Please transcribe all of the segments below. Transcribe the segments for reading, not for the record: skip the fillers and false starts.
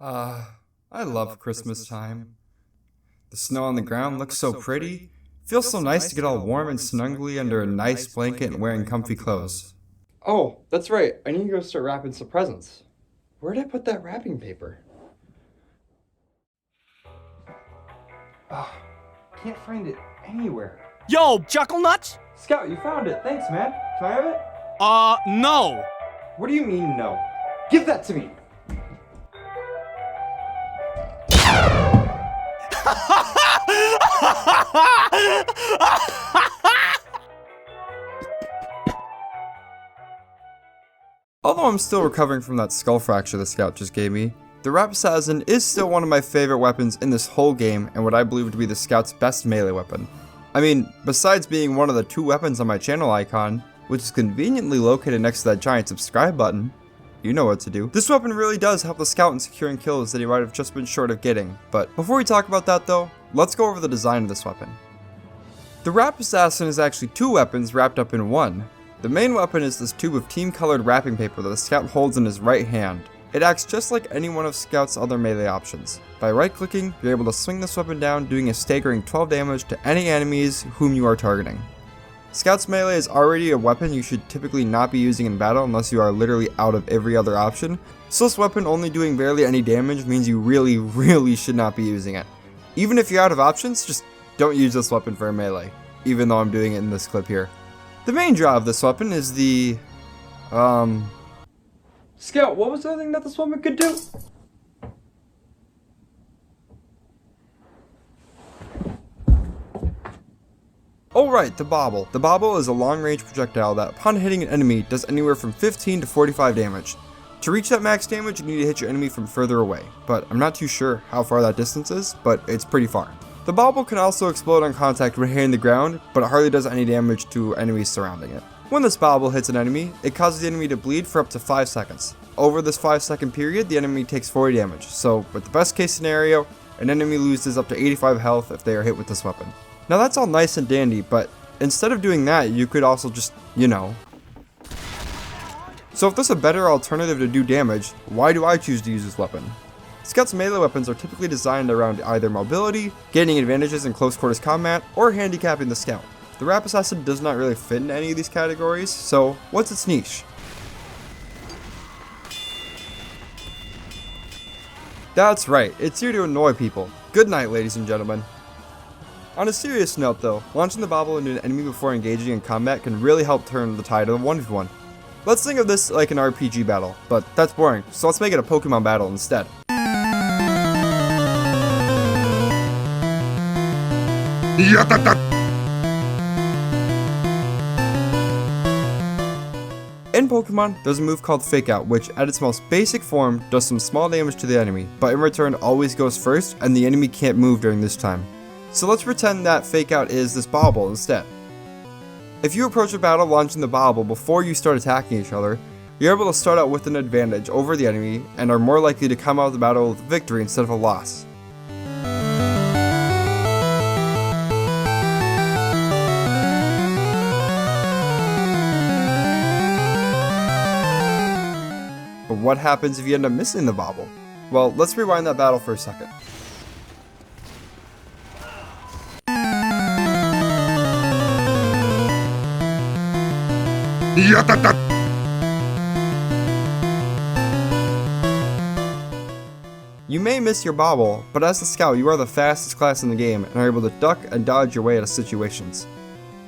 I love Christmas time. The snow on the ground looks so pretty. Feels so nice to get all warm and snugly under a nice blanket and wearing comfy clothes. Oh, that's right. I need to go start wrapping some presents. Where'd I put that wrapping paper? Ah, can't find it anywhere. Yo, Chuckle Nuts? Scout, you found it. Thanks, man. Can I have it? No. What do you mean, no? Give that to me. Although I'm still recovering from that skull fracture the scout just gave me, the Rap Assassin is still one of my favorite weapons in this whole game and what I believe to be the scout's best melee weapon. I mean, besides being one of the 2 weapons on my channel icon, which is conveniently located next to that giant subscribe button, you know what to do. This weapon really does help the scout in securing kills that he might have just been short of getting. But before we talk about that though, let's go over the design of this weapon. The Rap Assassin is actually 2 weapons wrapped up in one. The main weapon is this tube of team-colored wrapping paper that the scout holds in his right hand. It acts just like any one of Scout's other melee options. By right-clicking, you're able to swing this weapon down, doing a staggering 12 damage to any enemies whom you are targeting. Scout's melee is already a weapon you should typically not be using in battle unless you are literally out of every other option, so this weapon only doing barely any damage means you really should not be using it. Even if you're out of options, just don't use this weapon for a melee, even though I'm doing it in this clip here. The main draw of this weapon is the, Scout, what was the other thing that this woman could do? Oh right, the bobble. The bobble is a long-range projectile that upon hitting an enemy does anywhere from 15 to 45 damage. To reach that max damage, you need to hit your enemy from further away, but I'm not too sure how far that distance is, but it's pretty far. The bobble can also explode on contact when hitting the ground, but it hardly does any damage to enemies surrounding it. When this bobble hits an enemy, it causes the enemy to bleed for up to 5 seconds. Over this 5-second period, the enemy takes 40 damage, so with the best case scenario, an enemy loses up to 85 health if they are hit with this weapon. Now that's all nice and dandy, but instead of doing that, you could also just, So if there's a better alternative to do damage, why do I choose to use this weapon? Scout's melee weapons are typically designed around either mobility, gaining advantages in close quarters combat, or handicapping the scout. The Rap Assassin does not really fit in any of these categories, so what's its niche? That's right, it's here to annoy people. Good night, ladies and gentlemen. On a serious note though, launching the bobble into an enemy before engaging in combat can really help turn the tide of a 1v1. Let's think of this like an RPG battle, but that's boring, so let's make it a Pokemon battle instead. In Pokemon, there's a move called Fake Out, which at its most basic form does some small damage to the enemy, but in return always goes first and the enemy can't move during this time. So let's pretend that Fake Out is this bobble instead. If you approach a battle launching the bobble before you start attacking each other, you're able to start out with an advantage over the enemy and are more likely to come out of the battle with a victory instead of a loss. But what happens if you end up missing the bobble? Well, let's rewind that battle for a second. You may miss your bobble, but as the scout you are the fastest class in the game and are able to duck and dodge your way out of situations.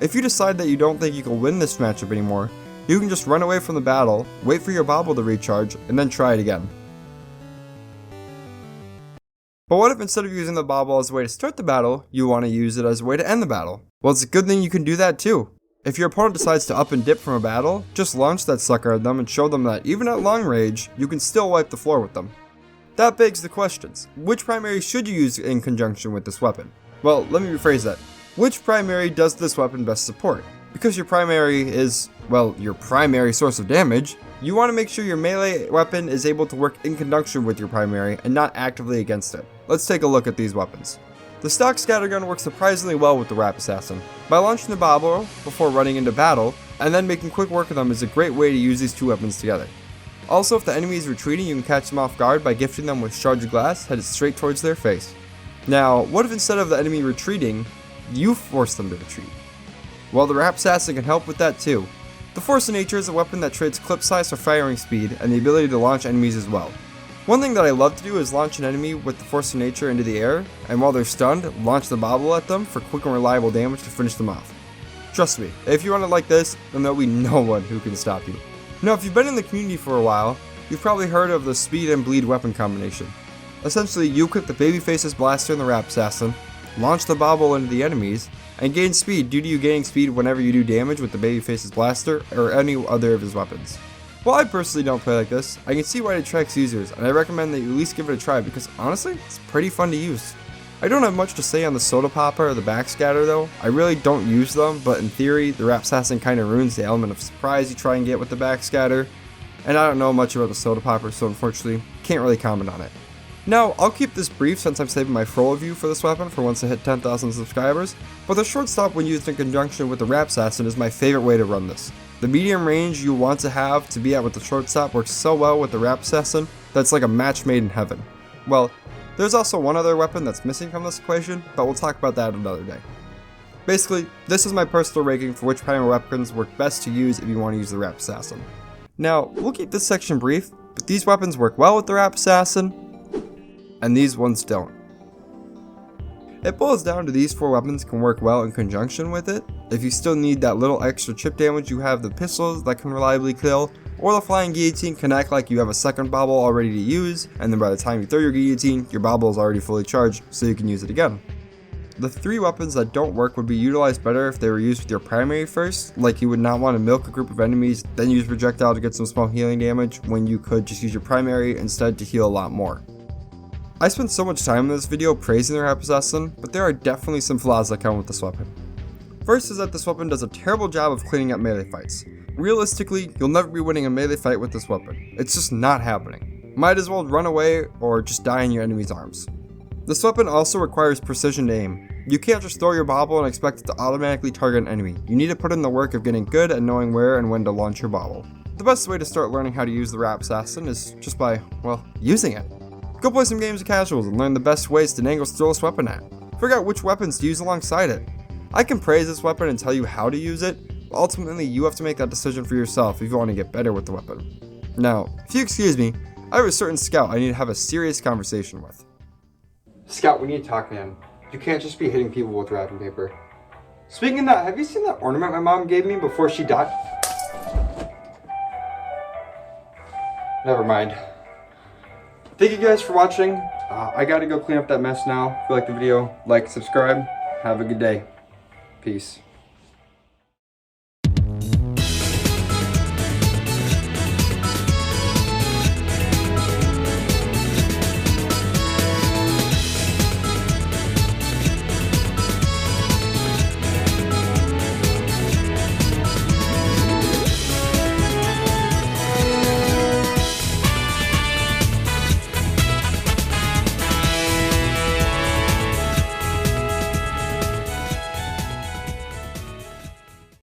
If you decide that you don't think you can win this matchup anymore, you can just run away from the battle, wait for your bobble to recharge, and then try it again. But what if instead of using the bobble as a way to start the battle, you want to use it as a way to end the battle? Well, it's a good thing you can do that too. If your opponent decides to up and dip from a battle, just launch that sucker at them and show them that even at long range, you can still wipe the floor with them. That begs the questions. Which primary should you use in conjunction with this weapon? Well, let me rephrase that. Which primary does this weapon best support? Because your primary is, well, your primary source of damage, you want to make sure your melee weapon is able to work in conjunction with your primary and not actively against it. Let's take a look at these weapons. The stock scattergun works surprisingly well with the Rap Assassin. By launching the bobble before running into battle, and then making quick work of them is a great way to use these 2 weapons together. Also, if the enemy is retreating, you can catch them off guard by gifting them with shards of glass headed straight towards their face. Now, what if instead of the enemy retreating, you force them to retreat? Well, the Rap Assassin can help with that too. The Force of Nature is a weapon that trades clip size for firing speed and the ability to launch enemies as well. One thing that I love to do is launch an enemy with the Force of Nature into the air, and while they're stunned, launch the bobble at them for quick and reliable damage to finish them off. Trust me, if you run it like this, then there'll be no one who can stop you. Now, if you've been in the community for a while, you've probably heard of the speed and bleed weapon combination. Essentially, you equip the Babyface's blaster and the Rap Assassin, launch the bobble into the enemies, and gain speed due to you gaining speed whenever you do damage with the Babyface's blaster or any other of his weapons. While I personally don't play like this, I can see why it attracts users, and I recommend that you at least give it a try because honestly, it's pretty fun to use. I don't have much to say on the Soda Popper or the Backscatter though. I really don't use them, but in theory, the Rap Assassin kind of ruins the element of surprise you try and get with the Backscatter, and I don't know much about the Soda Popper, so unfortunately, can't really comment on it. Now, I'll keep this brief since I'm saving my full review for this weapon for once I hit 10,000 subscribers, but the short stop when used in conjunction with the Rap Assassin is my favorite way to run this. The medium range you want to have to be at with the short stop works so well with the Rap Assassin that it's like a match made in heaven. Well, there's also one other weapon that's missing from this equation, but we'll talk about that another day. Basically, this is my personal ranking for which primary weapons work best to use if you want to use the Rap Assassin. Now, we'll keep this section brief, but these weapons work well with the Rap Assassin, and these ones don't. It boils down to these 4 weapons can work well in conjunction with it. If you still need that little extra chip damage, you have the pistols that can reliably kill, or the flying guillotine can act like you have a second bobble already to use, and then by the time you throw your guillotine, your bobble is already fully charged, so you can use it again. The 3 weapons that don't work would be utilized better if they were used with your primary first, like you would not want to milk a group of enemies, then use projectile to get some small healing damage, when you could just use your primary instead to heal a lot more. I spent so much time in this video praising the Rap Assassin, but there are definitely some flaws that come with this weapon. First is that this weapon does a terrible job of cleaning up melee fights. Realistically, you'll never be winning a melee fight with this weapon. It's just not happening. Might as well run away or just die in your enemy's arms. This weapon also requires precision to aim. You can't just throw your bobble and expect it to automatically target an enemy. You need to put in the work of getting good at knowing where and when to launch your bobble. The best way to start learning how to use the Rap Assassin is just by, well, using it. Go play some games of casuals and learn the best ways to angle steal this weapon at. Figure out which weapons to use alongside it. I can praise this weapon and tell you how to use it, but ultimately you have to make that decision for yourself if you want to get better with the weapon. Now, if you excuse me, I have a certain scout I need to have a serious conversation with. Scout, we need to talk, man. You can't just be hitting people with wrapping paper. Speaking of that, have you seen that ornament my mom gave me before she died? Never mind. Thank you guys for watching. I gotta go clean up that mess now. If you like the video, like, subscribe. Have a good day. Peace.